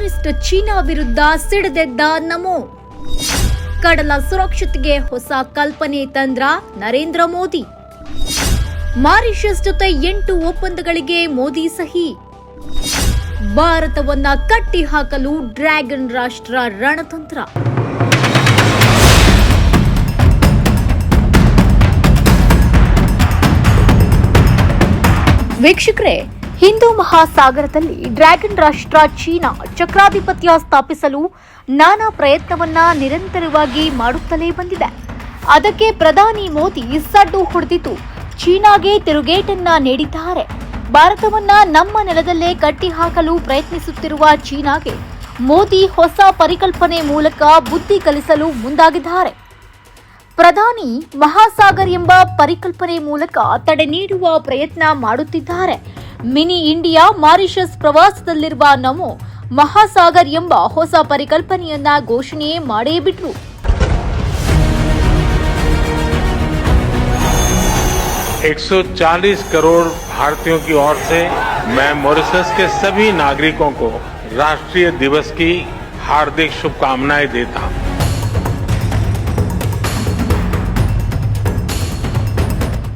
Communist China ವಿರುದ್ಧ ಸಿಡಿದೆದ್ದ ನಮೋ. ಕಡಲ ಸುರಕ್ಷತೆಗೆ ಹೊಸ ಕಲ್ಪನೆ ತಂದ್ರ ನರೇಂದ್ರ ಮೋದಿ. ಮಾರಿಷಸ್ ಜೊತೆ 8 ಒಪ್ಪಂದಗಳಿಗೆ ಮೋದಿ ಸಹಿ. ಭಾರತವನ್ನ ಕಟ್ಟಿ ಹಾಕಲು ಡ್ರ್ಯಾಗನ್ ರಾಷ್ಟ್ರ ರಣತಂತ್ರ. ವೀಕ್ಷಕರೇ, ಹಿಂದೂ ಮಹಾಸಾಗರದಲ್ಲಿ ಡ್ರ್ಯಾಗನ್ ರಾಷ್ಟ್ರ ಚೀನಾ ಚಕ್ರಾಧಿಪತ್ಯ ಸ್ಥಾಪಿಸಲು ನಾನಾ ಪ್ರಯತ್ನವನ್ನ ನಿರಂತರವಾಗಿ ಮಾಡುತ್ತಲೇ ಬಂದಿದೆ. ಅದಕ್ಕೆ ಪ್ರಧಾನಿ ಮೋದಿ ಸಡ್ಡು ಹೊಡೆದಿದ್ದು ಚೀನಾಗೆ ತಿರುಗೇಟನ್ನ ನೀಡಿದ್ದಾರೆ. ಭಾರತವನ್ನ ನಮ್ಮ ನೆಲದಲ್ಲೇ ಕಟ್ಟಿ ಹಾಕಲು ಪ್ರಯತ್ನಿಸುತ್ತಿರುವ ಚೀನಾಗೆ ಮೋದಿ ಹೊಸ ಪರಿಕಲ್ಪನೆ ಮೂಲಕ ಬುದ್ಧಿ ಕಲಿಸಲು ಮುಂದಾಗಿದ್ದಾರೆ. ಪ್ರಧಾನಿ ಮಹಾಸಾಗರ್ ಎಂಬ ಪರಿಕಲ್ಪನೆ ಮೂಲಕ ತಡೆ ನೀಡುವ ಪ್ರಯತ್ನ ಮಾಡುತ್ತಿದ್ದಾರೆ. ಮಿನಿ ಇಂಡಿಯಾ ಮಾರಿಷಸ್ ಪ್ರವಾಸದಲ್ಲಿರುವ ನಮೋ ಮಹಾಸಾಗರ್ ಎಂಬ ಹೊಸ ಪರಿಕಲ್ಪನೆಯನ್ನ ಘೋಷಣೆ ಮಾಡೇ ಬಿಟ್ರು. $140 करोड़ भारतीयों की ओर से मैं मॉरिशस के सभी नागरिकों को राष्ट्रीय दिवस की हार्दिक शुभकामनाएं देता हूं.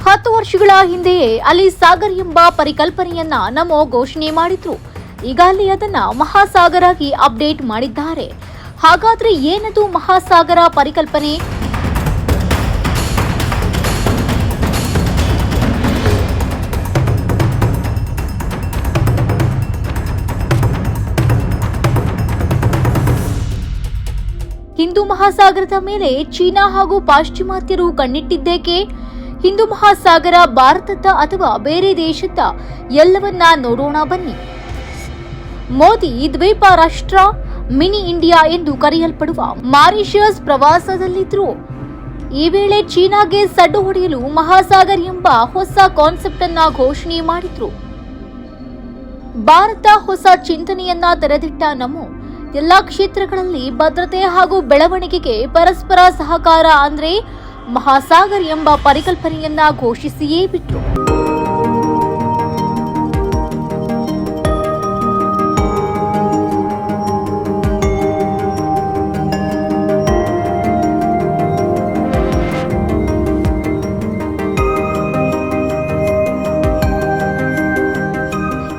ಹತ್ತು ವರ್ಷಗಳ ಹಿಂದೆಯೇ ಅಲ್ಲಿ ಸಾಗರ್ ಎಂಬ ಪರಿಕಲ್ಪನೆಯನ್ನ ನಮೋ ಘೋಷಣೆ ಮಾಡಿದ್ರು. ಈಗ ಅಲ್ಲಿ ಅದನ್ನ ಮಹಾಸಾಗರ್ ಆಗಿ ಅಪ್ಡೇಟ್ ಮಾಡಿದ್ದಾರೆ. ಹಾಗಾದ್ರೆ ಏನದು ಮಹಾಸಾಗರ ಪರಿಕಲ್ಪನೆ? ಹಿಂದೂ ಮಹಾಸಾಗರದ ಮೇಲೆ ಚೀನಾ ಹಾಗೂ ಪಾಶ್ಚಿಮಾತ್ಯರು ಕಣ್ಣಿಟ್ಟಿದ್ದೇಕೆ? ಹಿಂದೂ ಮಹಾಸಾಗರ ಭಾರತದ ಅಥವಾ ಬೇರೆ ದೇಶದ ಎಲ್ಲವನ್ನ ನೋಡೋಣ ಬನ್ನಿ. ಮೋದಿ ದ್ವೀಪ ರಾಷ್ಟ್ರ ಮಿನಿ ಇಂಡಿಯಾ ಎಂದು ಕರೆಯಲ್ಪಡುವ ಮಾರಿಷಸ್ ಪ್ರವಾಸದಲ್ಲಿದ್ರು. ಈ ವೇಳೆ ಚೀನಾಗೆ ಸಡ್ಡು ಹೊಡೆಯಲು ಮಹಾಸಾಗರ್ ಎಂಬ ಹೊಸ ಕಾನ್ಸೆಪ್ಟ್ ಅನ್ನ ಘೋಷಣೆ ಮಾಡಿದ್ರು. ಭಾರತ ಹೊಸ ಚಿಂತನೆಯನ್ನ ತೆರೆದಿಟ್ಟ ನಮೋ ಎಲ್ಲಾ ಕ್ಷೇತ್ರಗಳಲ್ಲಿ ಭದ್ರತೆ ಹಾಗೂ ಬೆಳವಣಿಗೆಗೆ ಪರಸ್ಪರ ಸಹಕಾರ ಅಂದ್ರೆ ಮಹಾಸಾಗರ್ ಎಂಬ ಪರಿಕಲ್ಪನೆಯನ್ನ ಘೋಷಿಸಿಯೇ ಬಿಟ್ರು.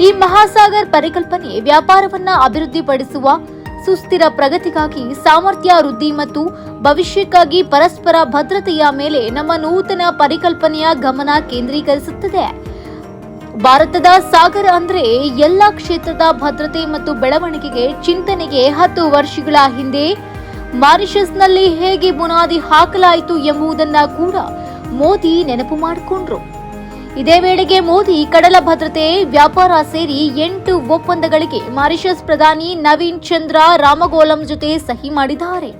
ಈ ಮಹಾಸಾಗರ್ ಪರಿಕಲ್ಪನೆ ವ್ಯಾಪಾರವನ್ನ ಅಭಿವೃದ್ಧಿಪಡಿಸುವ, ಸುಸ್ಥಿರ ಪ್ರಗತಿಗಾಗಿ ಸಾಮರ್ಥ್ಯ ವೃದ್ಧಿ ಮತ್ತು ಭವಿಷ್ಯಕ್ಕಾಗಿ ಪರಸ್ಪರ ಭದ್ರತೆಯ ಮೇಲೆ ನಮ್ಮ ನೂತನ ಪರಿಕಲ್ಪನೆಯ ಗಮನ ಕೇಂದ್ರೀಕರಿಸುತ್ತದೆ. ಭಾರತದ ಸಾಗರ ಅಂದ್ರೆ ಎಲ್ಲಾ ಕ್ಷೇತ್ರದ ಭದ್ರತೆ ಮತ್ತು ಬೆಳವಣಿಗೆಗೆ ಚಿಂತನೆಗೆ 10 ವರ್ಷಗಳ ಹಿಂದೆ ಮಾರಿಷಸ್ನಲ್ಲಿ ಹೇಗೆ ಬುನಾದಿ ಹಾಕಲಾಯಿತು ಎಂಬುದನ್ನ ಕೂಡ ಮೋದಿ ನೆನಪು ಮಾಡಿಕೊಂಡ್ರು. ಇದೇ ವೇಳೆಗೆ ಮೋದಿ ಕಡಲ ಭದ್ರತೆ, ವ್ಯಾಪಾರ ಸೇರಿ 8 ಒಪ್ಪಂದಗಳಿಗೆ ಮಾರಿಷಸ್ ಪ್ರಧಾನಿ ನವೀನ್ ಚಂದ್ರ ರಾಮಗೋಲಂ ಜೊತೆ ಸಹಿ ಮಾಡಿದ್ದಾರೆ.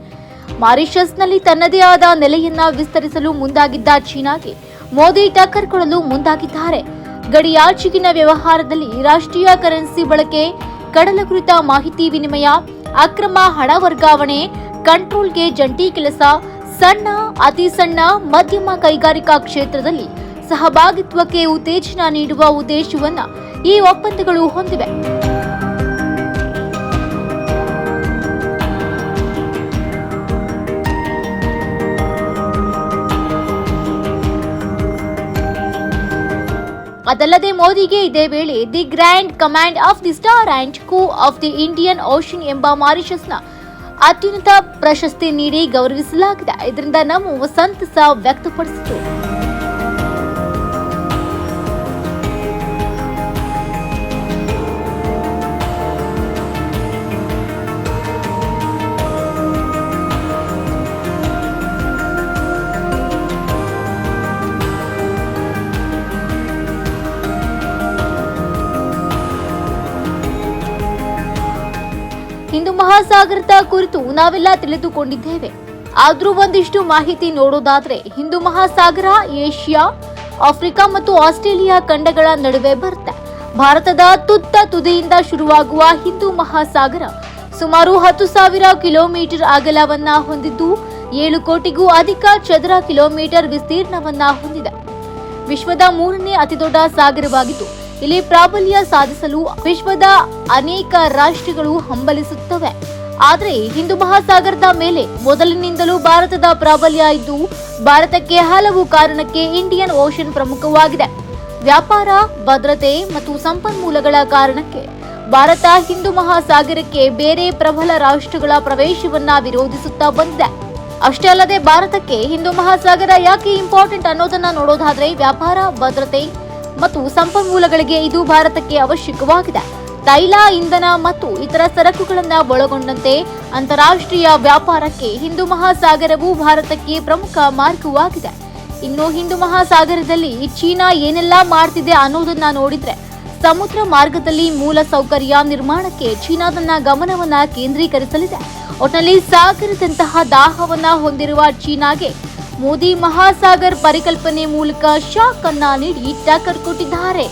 ಮಾರಿಷಸ್ನಲ್ಲಿ ತನ್ನದೇ ಆದ ನೆಲೆಯನ್ನ ವಿಸ್ತರಿಸಲು ಮುಂದಾಗಿದ್ದ ಚೀನಾಗೆ ಮೋದಿ ಟಕ್ಕರ್ ಕೊಡಲು ಮುಂದಾಗಿದ್ದಾರೆ. ಗಡಿಯಾಚೆಗಿನ ವ್ಯವಹಾರದಲ್ಲಿ ರಾಷ್ಟ್ರೀಯ ಕರೆನ್ಸಿ ಬಳಕೆ, ಕಡಲ ಕುರಿತ ಮಾಹಿತಿ ವಿನಿಮಯ, ಅಕ್ರಮ ಹಣ ವರ್ಗಾವಣೆ ಕಂಟ್ರೋಲ್ಗೆ ಜಂಟಿ ಕೆಲಸ, ಸಣ್ಣ, ಅತಿ ಸಣ್ಣ, ಮಧ್ಯಮ ಕೈಗಾರಿಕಾ ಕ್ಷೇತ್ರದಲ್ಲಿ ಸಹಭಾಗಿತ್ವಕ್ಕೆ ಉತ್ತೇಜನ ನೀಡುವ ಉದ್ದೇಶವನ್ನ ಈ ಒಪ್ಪಂದಗಳು ಹೊಂದಿವೆ. ಅದಲ್ಲದೆ ಮೋದಿಗೆ ಇದೇ ವೇಳೆ the grand command of the star and ಕೂ ಆಫ್ ದಿ ಇಂಡಿಯನ್ ಓಷನ್ ಎಂಬ ಮಾರಿಷಸ್ನ ಅತ್ಯುನ್ನತ ಪ್ರಶಸ್ತಿ ನೀಡಿ ಗೌರವಿಸಲಾಗಿದೆ. ಇದರಿಂದ ನಮೋ ಸಂತಸ ವ್ಯಕ್ತಪಡಿಸಿತು. ಹಿಂದೂ ಮಹಾಸಾಗರದ ಕುರಿತು ನಾವೆಲ್ಲ ತಿಳಿದುಕೊಂಡಿದ್ದೇವೆ. ಆದ್ರೂ ಒಂದಿಷ್ಟು ಮಾಹಿತಿ ನೋಡೋದಾದ್ರೆ ಹಿಂದೂ ಮಹಾಸಾಗರ ಏಷ್ಯಾ, ಆಫ್ರಿಕಾ ಮತ್ತು ಆಸ್ಟ್ರೇಲಿಯಾ ಖಂಡಗಳ ನಡುವೆ ಬರುತ್ತೆ. ಭಾರತದ ತುತ್ತ ತುದಿಯಿಂದ ಶುರುವಾಗುವ ಹಿಂದೂ ಮಹಾಸಾಗರ ಸುಮಾರು 10,000 ಕಿಲೋಮೀಟರ್ ಅಗಲವನ್ನ ಹೊಂದಿದ್ದು 7 ಕೋಟಿಗೂ ಅಧಿಕ ಚದರ ಕಿಲೋಮೀಟರ್ ವಿಸ್ತೀರ್ಣವನ್ನ ಹೊಂದಿದೆ. ವಿಶ್ವದ 3ನೇ ಅತಿದೊಡ್ಡ ಸಾಗರವಾಗಿದ್ದು ಇಲ್ಲಿ ಪ್ರಾಬಲ್ಯ ಸಾಧಿಸಲು ವಿಶ್ವದ ಅನೇಕ ರಾಷ್ಟ್ರಗಳು ಹಂಬಲಿಸುತ್ತವೆ. ಆದರೆ ಹಿಂದೂ ಮಹಾಸಾಗರದ ಮೇಲೆ ಮೊದಲಿನಿಂದಲೂ ಭಾರತದ ಪ್ರಾಬಲ್ಯ ಇದ್ದು, ಭಾರತಕ್ಕೆ ಹಲವು ಕಾರಣಕ್ಕೆ ಇಂಡಿಯನ್ ಓಷನ್ ಪ್ರಮುಖವಾಗಿದೆ. ವ್ಯಾಪಾರ, ಭದ್ರತೆ ಮತ್ತು ಸಂಪನ್ಮೂಲಗಳ ಕಾರಣಕ್ಕೆ ಭಾರತ ಹಿಂದೂ ಮಹಾಸಾಗರಕ್ಕೆ ಬೇರೆ ಪ್ರಬಲ ರಾಷ್ಟ್ರಗಳ ಪ್ರವೇಶವನ್ನ ವಿರೋಧಿಸುತ್ತಾ ಬಂದಿದೆ. ಅಷ್ಟೇ ಅಲ್ಲದೆ ಭಾರತಕ್ಕೆ ಹಿಂದೂ ಮಹಾಸಾಗರ ಯಾಕೆ ಇಂಪಾರ್ಟೆಂಟ್ ಅನ್ನೋದನ್ನ ನೋಡೋದಾದ್ರೆ, ವ್ಯಾಪಾರ, ಭದ್ರತೆ ಮತ್ತು ಸಂಪನ್ಮೂಲಗಳಿಗೆ ಇದು ಭಾರತಕ್ಕೆ ಅವಶ್ಯಕವಾಗಿದೆ. ತೈಲ, ಇಂಧನ ಮತ್ತು ಇತರ ಸರಕುಗಳನ್ನು ಒಳಗೊಂಡಂತೆ ಅಂತಾರಾಷ್ಟ್ರೀಯ ವ್ಯಾಪಾರಕ್ಕೆ ಹಿಂದೂ ಮಹಾಸಾಗರವು ಭಾರತಕ್ಕೆ ಪ್ರಮುಖ ಮಾರ್ಗವಾಗಿದೆ. ಇನ್ನು ಹಿಂದೂ ಮಹಾಸಾಗರದಲ್ಲಿ ಚೀನಾ ಏನೆಲ್ಲ ಮಾಡ್ತಿದೆ ಅನ್ನೋದನ್ನ ನೋಡಿದ್ರೆ, ಸಮುದ್ರ ಮಾರ್ಗದಲ್ಲಿ ಮೂಲ ಸೌಕರ್ಯ ನಿರ್ಮಾಣಕ್ಕೆ ಚೀನಾದನ್ನ ಗಮನವನ್ನ ಕೇಂದ್ರೀಕರಿಸಲಿದೆ. ಒಟ್ಟಿನಲ್ಲಿ ಸಾಗರದಂತಹ ದಾಹವನ್ನ ಹೊಂದಿರುವ ಚೀನಾಗೆ ಮೋದಿ ಮಹಾಸಾಗರ್ ಪರಿಕಲ್ಪನೆ ಮೂಲಕ ಶಾಕ್ ಅನ್ನ ನೀಡಿ ಟಕ್ಕರ್ ಕೊಟ್ಟಿದ್ದಾರೆ.